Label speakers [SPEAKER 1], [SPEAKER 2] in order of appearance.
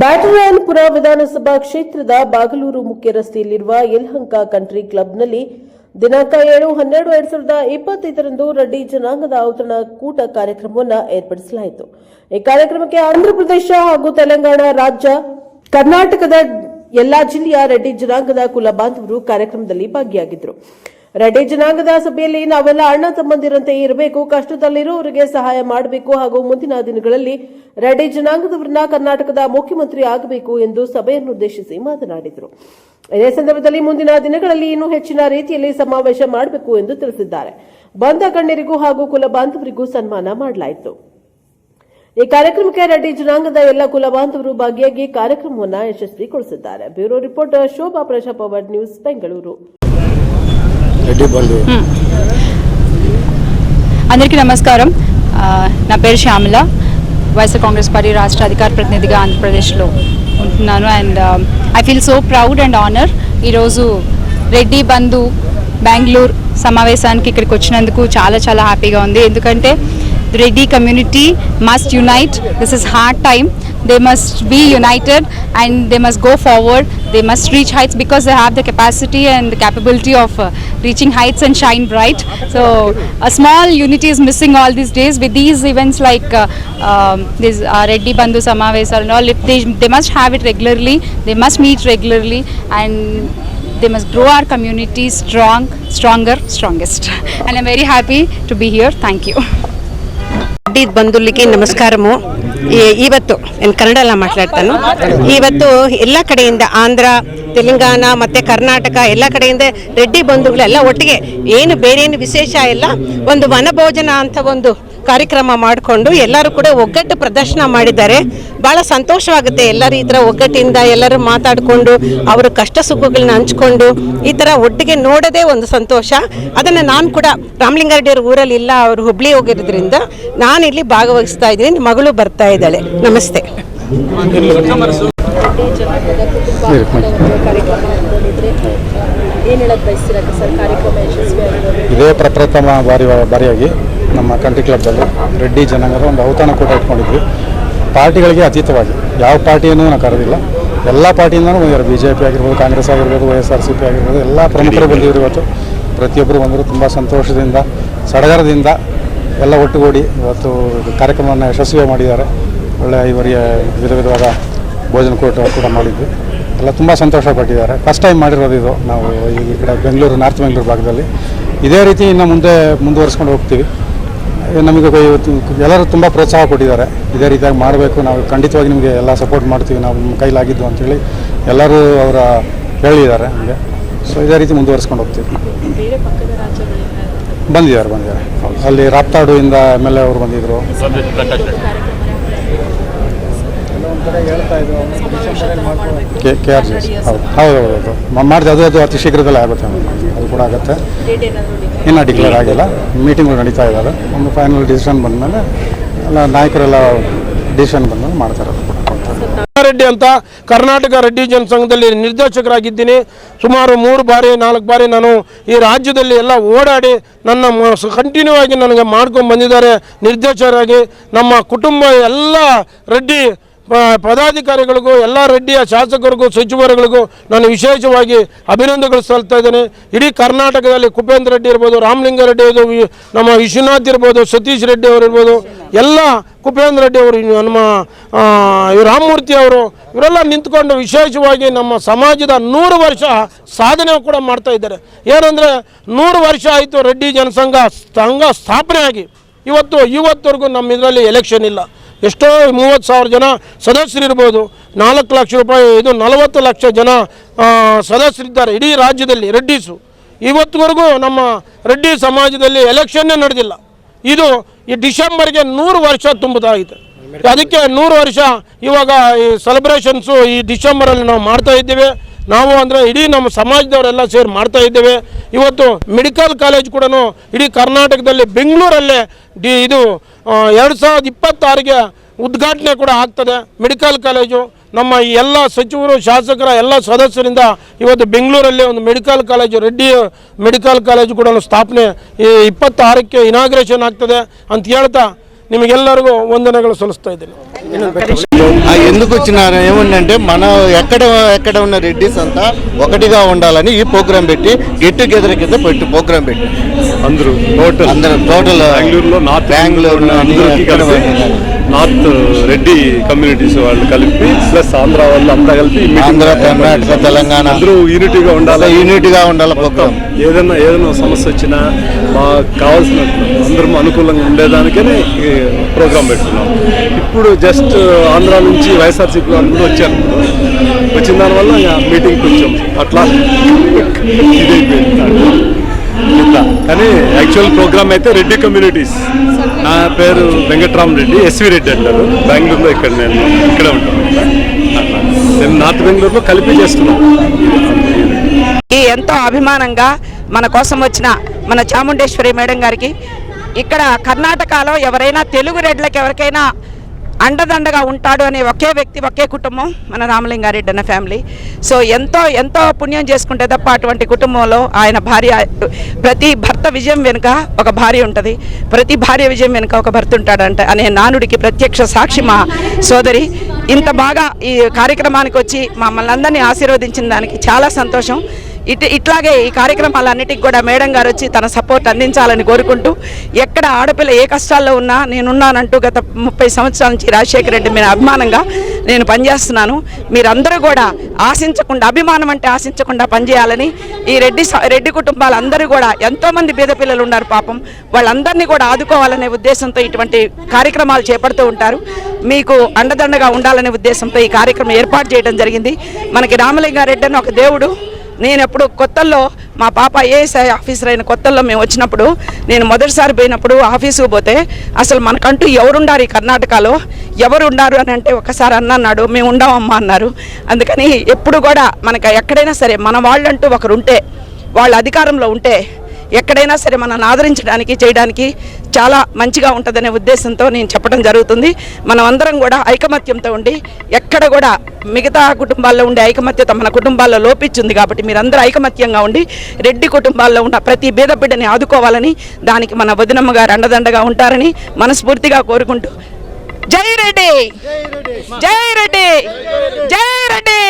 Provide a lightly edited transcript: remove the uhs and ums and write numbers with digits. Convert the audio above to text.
[SPEAKER 1] ಬ್ಯಾಟರಾಯನಪುರ ವಿಧಾನಸಭಾ ಕ್ಷೇತ್ರದ ಬಾಗಲೂರು ಮುಖ್ಯ ರಸ್ತೆಯಲ್ಲಿರುವ ಯಲಹಂಕ ಕಂಟ್ರಿ ಕ್ಲಬ್ನಲ್ಲಿ ದಿನಾಂಕ 7/12/2025 ರೆಡ್ಡಿ ಜನಾಂಗದ ಔತಣಕೂಟ ಕಾರ್ಯಕ್ರಮವನ್ನು ಏರ್ಪಡಿಸಲಾಯಿತು. ಈ ಕಾರ್ಯಕ್ರಮಕ್ಕೆ ಆಂಧ್ರಪ್ರದೇಶ ಹಾಗೂ ತೆಲಂಗಾಣ ರಾಜ್ಯ, ಕರ್ನಾಟಕದ ಎಲ್ಲಾ ಜಿಲ್ಲೆಯ ರೆಡ್ಡಿ ಜನಾಂಗದ ಕುಲ ಬಾಂಧವರು ಕಾರ್ಯಕ್ರಮದಲ್ಲಿ ಭಾಗಿಯಾಗಿದ್ದರು. ರೆಡ್ಡಿ ಜನಾಂಗದ ಸಭೆಯಲ್ಲಿ ನಾವೆಲ್ಲ ಅಣ್ಣ ತಮ್ಮಂದಿರಂತೆ ಇರಬೇಕು, ಕಷ್ಟದಲ್ಲಿರುವವರಿಗೆ ಸಹಾಯ ಮಾಡಬೇಕು ಹಾಗೂ ಮುಂದಿನ ದಿನಗಳಲ್ಲಿ ರೆಡ್ಡಿ ಜನಾಂಗದವರನ್ನ ಕರ್ನಾಟಕದ ಮುಖ್ಯಮಂತ್ರಿ ಆಗಬೇಕು ಎಂದು ಸಭೆಯನ್ನುದ್ದೇಶಿಸಿ ಮಾತನಾಡಿದರು. ಇದೇ ಸಂದರ್ಭದಲ್ಲಿ ಮುಂದಿನ ದಿನಗಳಲ್ಲಿ ಇನ್ನೂ ಹೆಚ್ಚಿನ ರೀತಿಯಲ್ಲಿ ಸಮಾವೇಶ ಮಾಡಬೇಕು ಎಂದು ತಿಳಿಸಿದ್ದಾರೆ. ಬಂದ ಗಣ್ಯರಿಗೂ ಹಾಗೂ ಕುಲ ಬಾಂಧವರಿಗೂ ಸನ್ಮಾನ ಮಾಡಲಾಯಿತು. ಈ ಕಾರ್ಯಕ್ರಮಕ್ಕೆ ರೆಡ್ಡಿ ಜನಾಂಗದ ಎಲ್ಲ ಕುಲ ಬಾಂಧವರು ಭಾಗಿಯಾಗಿ ಕಾರ್ಯಕ್ರಮವನ್ನು ಯಶಸ್ವಿಗೊಳಿಸಿದ್ದಾರೆ. Bureau report Shobha Prajapower news, Bengaluru.
[SPEAKER 2] అందరికీ నమస్కారం. నా పేరు శ్యామల, వైఎస్ఆర్ కాంగ్రెస్ పార్టీ రాష్ట్ర అధికార ప్రతినిధిగా ఆంధ్రప్రదేశ్లో ఉంటున్నాను. And I feel so proud and honour ఈరోజు రెడ్డి బంధు బెంగళూరు సమావేశానికి ఇక్కడికి వచ్చినందుకు చాలా చాలా హ్యాపీగా ఉంది. ఎందుకంటే Reddy community must unite. This is hard time. They must be united and they must go forward. They must reach heights because they have the capacity and the capability of reaching heights and shine bright. So a small unity is missing all these days. With these events like this Reddy Bandhu Samavesal and all, they must have it regularly. They must meet regularly and they must grow our community stronger, strongest. And I'm very happy to be here. Thank you.
[SPEAKER 3] Reddy బంధువులకి నమస్కారము. ಇವತ್ತು ನಾನು ಕನ್ನಡ ಮಾತಾಡ್ತಾನು. ಇವತ್ತು ಎಲ್ಲ ಕಡೆಯಿಂದ ಆಂಧ್ರ, ತೆಲಂಗಾಣ ಮತ್ತು ಕರ್ನಾಟಕ ಎಲ್ಲ ಕಡೆಯಿಂದ ರೆಡ್ಡಿ ಬಂಧುಗಳೆಲ್ಲ ಒಟ್ಟಿಗೆ ಏನು ಬೇರೇನು ವಿಶೇಷ ಇಲ್ಲ, ಒಂದು ವನಭೋಜನ ಅಂತ ಒಂದು ಕಾರ್ಯಕ್ರಮ ಮಾಡಿಕೊಂಡು ಎಲ್ಲರೂ ಕೂಡ ಒಗ್ಗಟ್ಟು ಪ್ರದರ್ಶನ ಮಾಡಿದ್ದಾರೆ. ಭಾಳ ಸಂತೋಷವಾಗುತ್ತೆ. ಎಲ್ಲರೂ ಈ ಥರ ಒಗ್ಗಟ್ಟಿಂದ ಎಲ್ಲರೂ ಮಾತಾಡಿಕೊಂಡು ಅವರ ಕಷ್ಟ ಸುಖಗಳನ್ನ ಹಂಚ್ಕೊಂಡು ಈ ಥರ ಒಟ್ಟಿಗೆ ನೋಡೋದೇ ಒಂದು ಸಂತೋಷ. ಅದನ್ನು ನಾನು ಕೂಡ ರಾಮಲಿಂಗಾರೆಡ್ಡಿಯವ್ರ ಊರಲ್ಲಿ ಇಲ್ಲ, ಅವರು ಹುಬ್ಳಿ ಹೋಗಿರೋದ್ರಿಂದ ನಾನು ಇಲ್ಲಿ ಭಾಗವಹಿಸ್ತಾ ಇದ್ದೀನಿ. ಮಗಳು ಬರ್ತಾ ಇದ್ದಾಳೆ. ನಮಸ್ತೆ.
[SPEAKER 4] ಇದೇ ಪ್ರಪ್ರಥಮ ಬಾರಿಯಾಗಿ ನಮ್ಮ ಕಂಟ್ರಿ ಕ್ಲಬ್ದಲ್ಲಿ ರೆಡ್ಡಿ ಜನಾಂಗದ ಒಂದು ಔತಣಕೂಟ ಇಟ್ಕೊಂಡಿದ್ವಿ. ಪಾರ್ಟಿಗಳಿಗೆ ಅತೀತವಾಗಿ ಯಾವ ಪಾರ್ಟಿಯನ್ನು ನಾವು ಕರೆದಿಲ್ಲ. ಎಲ್ಲ ಪಾರ್ಟಿಯಿಂದನೂ ಬಂದಿದ್ದಾರೆ. BJP ಆಗಿರ್ಬೋದು, ಕಾಂಗ್ರೆಸ್ ಆಗಿರ್ಬೋದು, YSRCP ಆಗಿರ್ಬೋದು, ಎಲ್ಲ ಪ್ರಮುಖರು ಬಂದಿದ್ರು. ಇವತ್ತು ಪ್ರತಿಯೊಬ್ಬರು ಬಂದರು. ತುಂಬ ಸಂತೋಷದಿಂದ, ಸಡಗರದಿಂದ ಎಲ್ಲ ಒಟ್ಟುಗೂಡಿ ಇವತ್ತು ಕಾರ್ಯಕ್ರಮವನ್ನು ಯಶಸ್ವಿ ಮಾಡಿದ್ದಾರೆ. ಒಳ್ಳೆಯ ಇವರಿಗೆ ವಿಧವಾದ ಭೋಜನ ಕೂಡ ಮಾಡಿದ್ವಿ. ಎಲ್ಲ ತುಂಬ ಸಂತೋಷ ಪಟ್ಟಿದ್ದಾರೆ. ಫಸ್ಟ್ ಟೈಮ್ ಮಾಡಿರೋದು ಇದು. ನಾವು ಈ ಕಡೆ ಬೆಂಗಳೂರು, ನಾರ್ತ್ ಬೆಂಗಳೂರು ಭಾಗದಲ್ಲಿ ಇದೇ ರೀತಿ ಇನ್ನು ಮುಂದುವರಿಸ್ಕೊಂಡು ಹೋಗ್ತೀವಿ. ನಮಗೆ ಎಲ್ಲರೂ ತುಂಬ ಪ್ರೋತ್ಸಾಹ ಕೊಟ್ಟಿದ್ದಾರೆ. ಇದೇ ರೀತಿಯಾಗಿ ಮಾಡಬೇಕು, ನಾವು ಖಂಡಿತವಾಗಿ ನಿಮಗೆ ಎಲ್ಲ ಸಪೋರ್ಟ್ ಮಾಡ್ತೀವಿ, ನಾವು ನಿಮ್ಮ ಕೈಲಾಗಿದ್ದು ಅಂಥೇಳಿ ಎಲ್ಲರೂ ಅವರ ಹೇಳಿದ್ದಾರೆ ನಮಗೆ. ಸೊ ಇದೇ ರೀತಿ ಮುಂದುವರಿಸ್ಕೊಂಡು ಹೋಗ್ತೀವಿ. ಬಂದಿದ್ದಾರೆ. ಅಲ್ಲಿ ರಾಪ್ತಾಡು ಇಂದ MLA ಅವರು ಬಂದಿದ್ದರು. KRG ಹೌದು ಮಾಡಿದೆ. ಅದು ಅತಿ ಶೀಘ್ರದಲ್ಲೇ ಆಗುತ್ತೆ. ಅದು ಕೂಡ ಆಗುತ್ತೆ. ಇನ್ನೂ ಡಿಕ್ಲೇರ್ ಆಗಿಲ್ಲ. ಮೀಟಿಂಗ್ಗಳು ನಡೀತಾ ಇದ್ದಾವೆ. ಒಂದು ಫೈನಲ್ ಡಿಸಿಷನ್ ಬಂದಮೇಲೆ ಎಲ್ಲ ನಾಯಕರೆಲ್ಲ ಡಿಸಿಷನ್ ಬಂದಮೇಲೆ ಮಾಡ್ತಾರೆ.
[SPEAKER 5] ರೆಡ್ಡಿ ಅಂತ ಕರ್ನಾಟಕ ರೆಡ್ಡಿ ಜನಸಂಘದಲ್ಲಿ ನಿರ್ದೇಶಕರಾಗಿದ್ದೀನಿ. ಸುಮಾರು 3-4 ಬಾರಿ ನಾನು ಈ ರಾಜ್ಯದಲ್ಲಿ ಎಲ್ಲ ಓಡಾಡಿ ನನ್ನ ಕಂಟಿನ್ಯೂ ಆಗಿ ನನಗೆ ಮಾಡ್ಕೊಂಡು ಬಂದಿದ್ದಾರೆ ನಿರ್ದೇಶಕರಾಗಿ. ನಮ್ಮ ಕುಟುಂಬ ಎಲ್ಲ ರೆಡ್ಡಿ ಪದಾಧಿಕಾರಿಗಳಿಗೂ, ಎಲ್ಲ ರೆಡ್ಡಿಯ ಶಾಸಕರಿಗೂ, ಸಚಿವರುಗಳಿಗೂ ನಾನು ವಿಶೇಷವಾಗಿ ಅಭಿನಂದನೆಗಳು ಸಲ್ಲಿಸ್ತಾ ಇದ್ದೇನೆ. ಇಡೀ ಕರ್ನಾಟಕದಲ್ಲಿ ಕುಪೇಂದ್ರ ರೆಡ್ಡಿ ಇರ್ಬೋದು, ರಾಮಲಿಂಗಾರೆಡ್ಡಿ ಇರ್ಬೋದು, ನಮ್ಮ ವಿಶ್ವನಾಥ್ ಇರ್ಬೋದು, ಸತೀಶ್ ರೆಡ್ಡಿ ಅವರು ಇರ್ಬೋದು, ಎಲ್ಲ ಕುಪೇಂದ್ರ ರೆಡ್ಡಿ ಅವರು, ನಮ್ಮ ರಾಮಮೂರ್ತಿ ಅವರು, ಇವರೆಲ್ಲ ನಿಂತ್ಕೊಂಡು ವಿಶೇಷವಾಗಿ ನಮ್ಮ ಸಮಾಜದ 100 ವರ್ಷ ಸಾಧನೆ ಕೂಡ ಮಾಡ್ತಾ ಇದ್ದಾರೆ. ಏನಂದರೆ 100 ವರ್ಷ ಆಯಿತು ರೆಡ್ಡಿ ಜನಸಂಘ ಸ್ಥಾಪನೆ ಆಗಿ. ಇವತ್ತವರೆಗೂ ನಮ್ಮ ಇದರಲ್ಲಿ ಎಲೆಕ್ಷನ್ ಇಲ್ಲ. ಎಷ್ಟೋ 30,000 ಜನ ಸದಸ್ಯರಿರ್ಬೋದು, 4 ಲಕ್ಷ ರೂಪಾಯಿ, ಇದು 40 ಲಕ್ಷ ಜನ ಸದಸ್ಯರಿದ್ದಾರೆ ಇಡೀ ರಾಜ್ಯದಲ್ಲಿ ರೆಡ್ಡೀಸು. ಇವತ್ತಿವರೆಗೂ ನಮ್ಮ ರೆಡ್ಡಿ ಸಮಾಜದಲ್ಲಿ ಎಲೆಕ್ಷನ್ನೇ ನಡೆದಿಲ್ಲ. ಇದು ಈ ಡಿಸೆಂಬರ್ಗೆ 100 ವರ್ಷ ತುಂಬುತ್ತಾಗಿದೆ. ಅದಕ್ಕೆ 100 ವರ್ಷ ಇವಾಗ ಈ ಸೆಲೆಬ್ರೇಷನ್ಸು ಈ ಡಿಸೆಂಬರಲ್ಲಿ ನಾವು ಮಾಡ್ತಾ ಇದ್ದೇವೆ. ನಾವು ಅಂದರೆ ಇಡೀ ನಮ್ಮ ಸಮಾಜದವರೆಲ್ಲ ಸೇರಿ ಮಾಡ್ತಾ ಇದ್ದೇವೆ. ಇವತ್ತು ಮೆಡಿಕಲ್ ಕಾಲೇಜ್ ಕೂಡ ಇಡೀ ಕರ್ನಾಟಕದಲ್ಲಿ ಬೆಂಗಳೂರಲ್ಲೇ ಇದು 2026ಗೆ ಉದ್ಘಾಟನೆ ಕೂಡ ಆಗ್ತದೆ ಮೆಡಿಕಲ್ ಕಾಲೇಜು. ನಮ್ಮ ಎಲ್ಲ ಸಚಿವರು, ಶಾಸಕರ ಎಲ್ಲ ಸದಸ್ಯರಿಂದ ಇವತ್ತು ಬೆಂಗಳೂರಲ್ಲಿ ಒಂದು medical college, Reddy medical college ಕೂಡ ಸ್ಥಾಪನೆ 26ಕ್ಕೆ ಇನಾಗ್ರೇಷನ್ ಆಗ್ತದೆ ಅಂತ ಹೇಳ್ತಾ ನಿಮಗೆಲ್ಲರಿಗೂ ವಂದನೆಗಳು ಸಲ್ಲಿಸ್ತಾ ಇದ್ದೀನಿ.
[SPEAKER 6] ఎందుకు వచ్చినారు ఏముందంటే మన ఎక్కడ ఉన్న రెడ్డిస్ అంతా ఒకటిగా ఉండాలని ఈ ప్రోగ్రాం పెట్టి గెట్ టుగెదర్ కింద పెట్టి ప్రోగ్రాం పెట్టి
[SPEAKER 7] అందరూ
[SPEAKER 6] టోటల్
[SPEAKER 7] బెంగళూరులో
[SPEAKER 6] బెంగళూరు
[SPEAKER 7] అందరికీ కలిపి నార్త్ రెడ్డి కమ్యూనిటీస్ వాళ్ళు కలిపి ప్లస్ ఆంధ్ర వాళ్ళు అంతా కలిపి
[SPEAKER 6] ఆంధ్ర కర్ణాటక తెలంగాణ
[SPEAKER 7] అందరూ యూనిటీగా ఉండాలి
[SPEAKER 6] ప్రోగ్రాం
[SPEAKER 7] ఏదైనా సమస్య వచ్చినా మాకు కావాల్సినట్టు అందరం అనుకూలంగా ఉండేదానికనే ఈ ప్రోగ్రాం పెట్టుకున్నాం. ఇప్పుడు జస్ట్ ఆంధ్ర నుంచి వైఎస్ఆర్సీపీ వాళ్ళు కూడా వచ్చారు. వచ్చిన దానివల్ల మీటింగ్ కొంచెం అట్లా ఇదైపోయింది. కానీ యాక్చువల్ ప్రోగ్రామ్ అయితే రెడ్డి కమ్యూనిటీస్. నా పేరు వెంకట్రామ్ రెడ్డి, ఎస్వి రెడ్డి అంటారు. బెంగళూరులో నేను ఇక్కడే ఉంటాను. నేను నార్త్ బెంగళూరులో కలిపి చేస్తున్నాను.
[SPEAKER 3] ఎంతో అభిమానంగా మన కోసం వచ్చిన మన చాముండేశ్వరి మేడం గారికి, ఇక్కడ కర్ణాటకలో ఎవరైనా తెలుగు రెడ్లకి ఎవరికైనా అండదండగా ఉంటాడు అనే ఒకే వ్యక్తి, ఒకే కుటుంబం మన రామలింగారెడ్డి అన్న ఫ్యామిలీ. సో ఎంతో పుణ్యం చేసుకుంటే తప్ప అటువంటి కుటుంబంలో ఆయన భార్య, ప్రతి భర్త విజయం వెనుక ఒక భార్య ఉంటుంది, ప్రతి భార్య విజయం వెనుక ఒక భర్త ఉంటాడంట అనే నానుడికి ప్రత్యక్ష సాక్షి మా సోదరి. ఇంత బాగా ఈ కార్యక్రమానికి వచ్చి మమ్మల్ని అందరినీ ఆశీర్వదించిన దానికి చాలా సంతోషం. ఇట్లాగే ఈ కార్యక్రమాలన్నిటికి కూడా మేడం గారు వచ్చి తన సపోర్ట్ అందించాలని కోరుకుంటూ, ఎక్కడ ఆడపిల్ల ఏ కష్టాల్లో ఉన్నా నేనున్నానంటూ గత 30 సంవత్సరాల నుంచి రాజశేఖర రెడ్డి మీద అభిమానంగా నేను పనిచేస్తున్నాను. మీరందరూ కూడా ఆశించకుండా, అభిమానం అంటే ఆశించకుండా పనిచేయాలని, ఈ రెడ్డి కుటుంబాలందరూ కూడా ఎంతోమంది పేద పిల్లలు ఉన్నారు పాపం, వాళ్ళందరినీ కూడా ఆదుకోవాలనే ఉద్దేశంతో ఇటువంటి కార్యక్రమాలు చేపడుతూ ఉంటారు. మీకు అండదండగా ఉండాలనే ఉద్దేశంతో ఈ కార్యక్రమం ఏర్పాటు చేయడం జరిగింది. మనకి రామలింగారెడ్డి అని ఒక దేవుడు. నేను ఎప్పుడు కొత్తల్లో మా పాప ఏఎస్ఐ ఆఫీసర్ అయిన కొత్తల్లో మేము వచ్చినప్పుడు, నేను మొదటిసారి పోయినప్పుడు ఆఫీసుకు పోతే అసలు మనకంటూ ఎవరుండారు ఈ కర్ణాటకలో, ఎవరు ఉండారు అని అంటే ఒకసారి అన్నాడు, మేము ఉండామమ్మా అన్నారు. అందుకని ఎప్పుడు కూడా మనకు ఎక్కడైనా సరే మన వాళ్ళంటూ ఒకరు ఉంటే, వాళ్ళ అధికారంలో ఉంటే ఎక్కడైనా సరే మనల్ని ఆదరించడానికి చేయడానికి చాలా మంచిగా ఉంటుందనే ఉద్దేశంతో నేను చెప్పడం జరుగుతుంది. మనం అందరం కూడా ఐకమత్యంతో ఉండి, ఎక్కడ కూడా మిగతా కుటుంబాల్లో ఉండే ఐకమత్యత మన కుటుంబాల్లో లోపించింది కాబట్టి మీరందరూ ఐకమత్యంగా ఉండి రెడ్డి కుటుంబాల్లో ఉన్న ప్రతి బీద బిడ్డని ఆదుకోవాలని, దానికి మన వదినమ్మ గారు అండదండగా ఉంటారని మనస్ఫూర్తిగా కోరుకుంటూ, జై రెడ్డి, జై రెడ్డి, జై రెడ్డి.